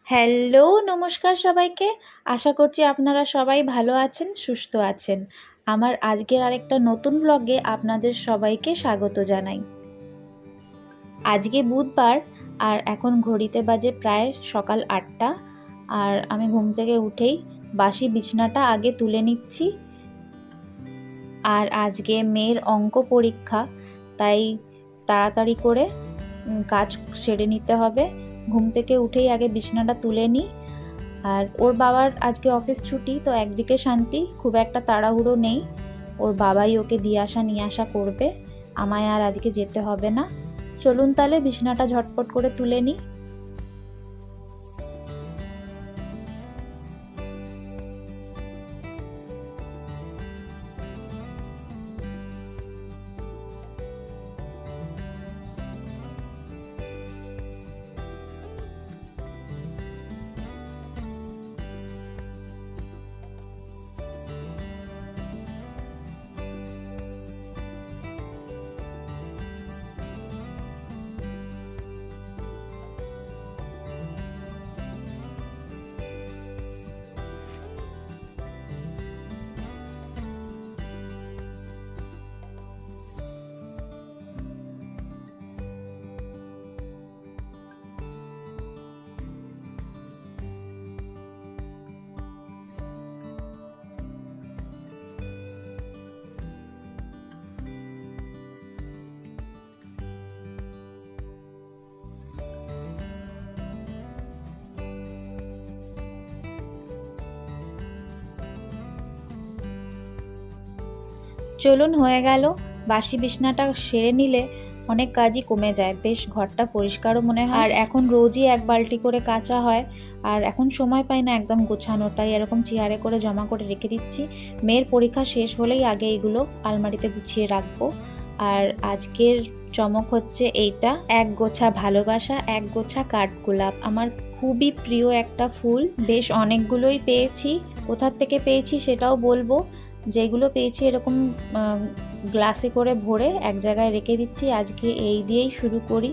Hello, নমস্কার সবাইকে। আশা করছি আপনারা সবাই ভালো আছেন, সুস্থ আছেন। আমার আজকের আরেকটা নতুন ব্লগে আপনাদের সবাইকে স্বাগত জানাই। আজকে বুধবার আর এখন ঘড়িতে বাজে প্রায় সকাল 8টা। আর আমি ঘুম থেকে উঠেই বাসি বিছানাটা আগে তুলে নিচ্ছি। আর আজকে মেয়ের অঙ্ক পরীক্ষা, তাই তাড়াতাড়ি করে কাজ সেরে নিতে হবে। ঘুম থেকে উঠেই আগে বিছানাটা তুলে নিই। আর ওর বাবার আজকে অফিস ছুটি, তো একদিকে শান্তি, খুব একটা তাড়াহুড়ো নেই। ওর বাবাই ওকে দিয়ে আসা নিয়ে আসা করবে, আমায় আর আজকে যেতে হবে না। চলুন তাহলে বিছানাটা ঝটপট করে তুলে নিই। চলুন, হয়ে গেল। বাসি বিছানাটা সেরে নিলে অনেক কাজই কমে যায়, বেশ ঘরটা পরিষ্কারও মনে হয়। আর এখন রোজই এক বালতি করে কাচা হয়, আর এখন সময় পাই না একদম গোছানোর, তাই এরকম চেয়ারে করে জমা করে রেখে দিচ্ছি। মেয়ের পরীক্ষা শেষ হলেই আগে এগুলো আলমারিতে গুছিয়ে রাখবো। আর আজকের চমক হচ্ছে এইটা, এক গোছা ভালোবাসা, এক গোছা কাঠগোলাপ। আমার খুবই প্রিয় একটা ফুল, বেশ অনেকগুলোই পেয়েছি। কোথার থেকে পেয়েছি সেটাও বলবো। যেগুলো পেয়েছি এরকম গ্লাসে করে ভরে এক জায়গায় রেখে দিচ্ছি। আজকে এই দিয়েই শুরু করি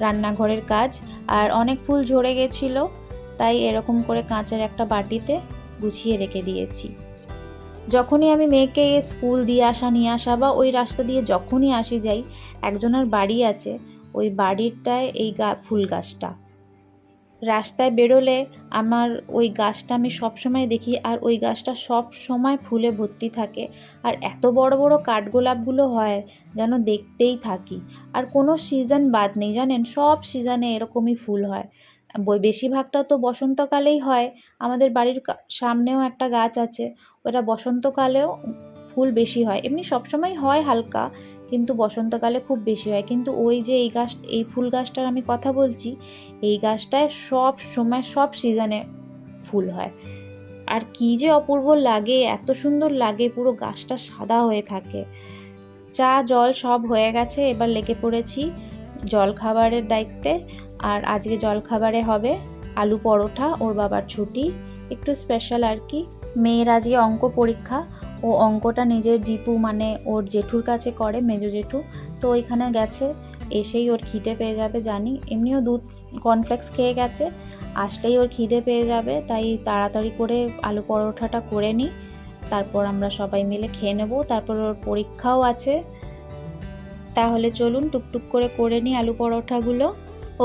রান্নাঘরের কাজ। আর অনেক ফুল ঝরে গেছিলো, তাই এরকম করে কাঁচের একটা বাটিতে গুছিয়ে রেখে দিয়েছি। যখনই আমি মেয়েকে স্কুল দিয়ে আসা নিয়ে আসা বা ওই রাস্তা দিয়ে যখনই আসি যাই, একজনের বাড়ি আছে, ওই বাড়িরটায় এই ফুল গাছটা। রাস্তায় বেরোলে আমার ওই গাছটা আমি সবসময় দেখি, আর ওই গাছটা সব সময় ফুলে ভর্তি থাকে। আর এত বড় বড় কাঠগোলাপগুলো হয় যেন দেখতেই থাকি। আর কোনো সিজন বাদ নেই, জানেন, সব সিজনে এরকমই ফুল হয়। বেশিরভাগটা তো বসন্তকালেই হয়। আমাদের বাড়ির সামনেও একটা গাছ আছে, ওটা বসন্তকালেও ফুল বেশি হয়। এমনি সবসময় হয় হালকা, কিন্তু বসন্তকালে খুব বেশি হয়। কিন্তু ওই যে এই ফুল গাছটার আমি কথা বলছি, এই গাছটায় সব সময় সব সিজনে ফুল হয়। আর কি যে অপূর্ব লাগে, এত সুন্দর লাগে, পুরো গাছটা সাদা হয়ে থাকে। চা জল সব হয়ে গেছে, এবার লেগে পড়েছি জল খাবারের দায়িত্বে। আর আজকে জল খাবারে হবে আলু পরোটা, ওর বাবার ছুটি, একটু স্পেশাল আর কি। মেয়ের আজকে অঙ্ক পরীক্ষা, ও অঙ্কটা নিজের জিপু মানে ওর জেঠুর কাছে করে, মেজো জেঠু, তো ওইখানে গেছে। এসেই ওর খিদে পেয়ে যাবে জানি, এমনিও দুধ কর্নফ্লেক্স খেয়ে গেছে, আসলেই ওর খিদে পেয়ে যাবে, তাই তাড়াতাড়ি করে আলু পরোটাটা করে নিই, তারপর আমরা সবাই মিলে খেয়ে নেব। তারপর ওর পরীক্ষাও আছে। তাহলে চলুন টুকটুক করে নিই আলু পরোটাগুলো।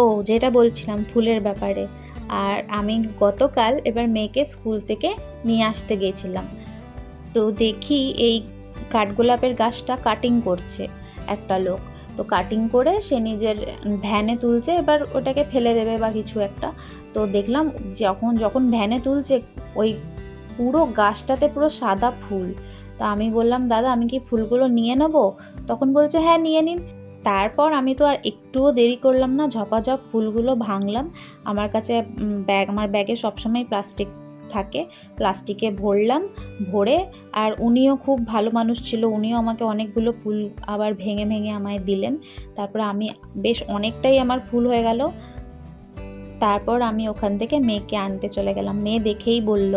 ও, যেটা বলছিলাম ফুলের ব্যাপারে, আর আমি গতকাল এবার মেয়েকে স্কুল থেকে নিয়ে আসতে গেছিলাম, তো দেখি এই কাঠগোলাপের গাছটা কাটিং করছে একটা লোক। তো কাটিং করে সে নিজের ভ্যানে তুলছে, এবার ওটাকে ফেলে দেবে বা কিছু একটা। তো দেখলাম যখন ভ্যানে তুলছে, ওই পুরো গাছটাতে পুরো সাদা ফুল। তো আমি বললাম, দাদা আমি কি ফুলগুলো নিয়ে নেবো? তখন বলছে হ্যাঁ নিয়ে নিন। তারপর আমি তো আর একটুও দেরি করলাম না, ঝপাঝপ ফুলগুলো ভাঙলাম। আমার কাছে আমার ব্যাগে সবসময় প্লাস্টিক থাকে, প্লাস্টিকে ভরলাম, ভরে। আর উনিও খুব ভালো মানুষ ছিল, উনিও আমাকে অনেকগুলো ফুল আবার ভেঙে ভেঙে আমায় দিলেন। তারপরে আমি বেশ অনেকটাই আমার ফুল হয়ে গেল। তারপর আমি ওখান থেকে মেয়েকে আনতে চলে গেলাম। মেয়ে দেখেই বলল,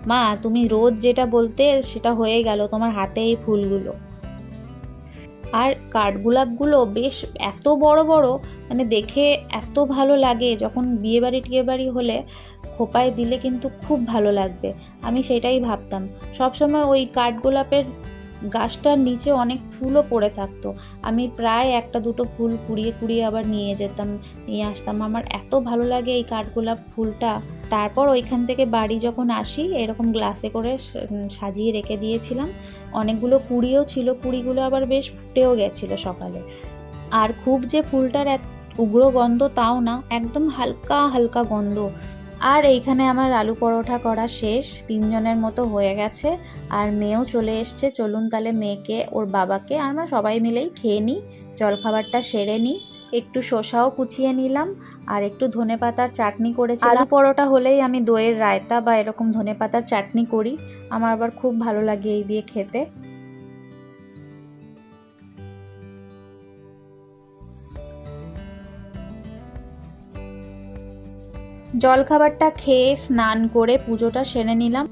মা তুমি রোজ যেটা বলতে সেটা হয়ে গেল, তোমার হাতে এই ফুলগুলো। আর কাঠগোলাপগুলো বেশ এত বড় বড়, মানে দেখে এত ভালো লাগে। যখন বিয়েবাড়ি টিয়েবাড়ি হলে খোপায় দিলে কিন্তু খুব ভালো লাগবে। আমি সেটাই ভাবতাম। সবসময় ওই কাঠগোলাপের গাছটার নিচে অনেক ফুলও পড়ে থাকতো। আমি প্রায় একটা দুটো ফুল কুড়িয়ে কুড়িয়ে আবার নিয়ে যেতাম, নিয়ে আসতাম। আমার এত ভালো লাগে এই কাঠগোলাপ ফুলটা। তারপর ওইখান থেকে বাড়ি যখন আসি এরকম গ্লাসে করে সাজিয়ে রেখে দিয়েছিলাম। অনেকগুলো কুড়িও ছিল, কুড়িগুলো আবার বেশ ফুটেও গেছিলো সকালে। আর খুব যে ফুলটার উগ্র গন্ধ তাও না, একদম হালকা হালকা গন্ধ। আর এইখানে আমার আলু পরোটা করা শেষ, 3 জনের মতো হয়ে গেছে। আর মেয়েও চলে এসছে। চলুন তাহলে মেয়েকে, ওর বাবাকে আর আমরা সবাই মিলেই খেয়ে নিই, জলখাবারটা সেরে নিই। একটু শসাও কুচিয়ে নিলাম আর একটু ধনেপাতার চাটনি করেছিলাম। আলু পরোটা হলেই আমি দইয়ের রায়তা বা এরকম ধনেপাতার চাটনি করি, আমার আবার খুব ভালো লাগে এই দিয়ে খেতে। জলখাবারটা খেয়ে স্নান করে পুজোটা সেরে নিলাম।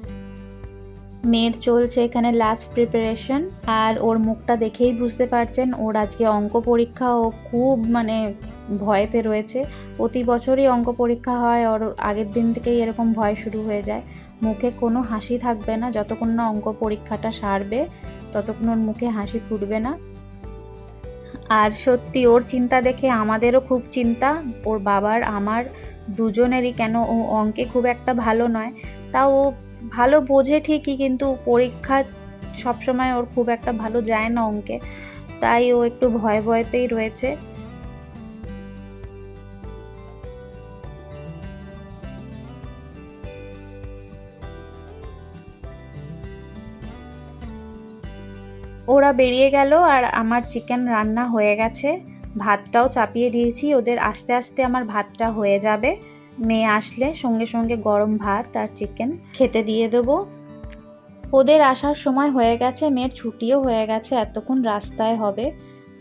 মেয়ের চলছে এখানে লাস্ট প্রিপারেশন, আর ওর মুখটা দেখেই বুঝতে পারছেন ওর আজকে অঙ্ক পরীক্ষা। ও খুব ভয়েতে রয়েছে। প্রতি বছরই অঙ্ক পরীক্ষা হয়, ওর আগের দিন থেকেই এরকম ভয় শুরু হয়ে যায়। মুখে কোনো হাসি থাকবে না, যতক্ষণ না অঙ্ক পরীক্ষাটা সারবে ততক্ষণ ওর মুখে হাসি ফুটবে না। আর সত্যি ওর চিন্তা দেখে আমাদেরও খুব চিন্তা, ওর বাবার আমার দুজনেরই। কেন, ও অঙ্কে খুব একটা ভালো নয়, তাও ও ভালো বোঝে ঠিকই, কিন্তু পরীক্ষা সবসময় ওর খুব একটা ভালো যায় না অঙ্কে, তাই ও একটু ভয়তেই রয়েছে। ওরা বেরিয়ে গেল আর আমার চিকেন রান্না হয়ে গেছে। ভাতটাও চাপিয়ে দিয়েছি, ওদের আস্তে আস্তে আমার ভাতটা হয়ে যাবে। মেয়ে আসলে সঙ্গে সঙ্গে গরম ভাত আর চিকেন খেতে দিয়ে দেবো। ওদের আসার সময় হয়ে গেছে, মেয়ের ছুটিও হয়ে গেছে, এতক্ষণ রাস্তায় হবে।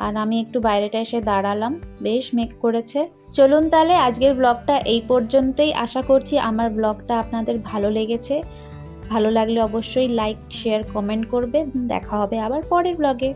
আর আমি একটু বাইরেটা এসে দাঁড়ালাম, বেশ মেঘ করেছে। চলুন তাহলে আজকের ব্লগটা এই পর্যন্তই। আশা করছি আমার ব্লগটা আপনাদের ভালো লেগেছে। ভালো লাগলে অবশ্যই লাইক, শেয়ার, কমেন্ট করবেন। দেখা হবে আবার পরের ব্লগে।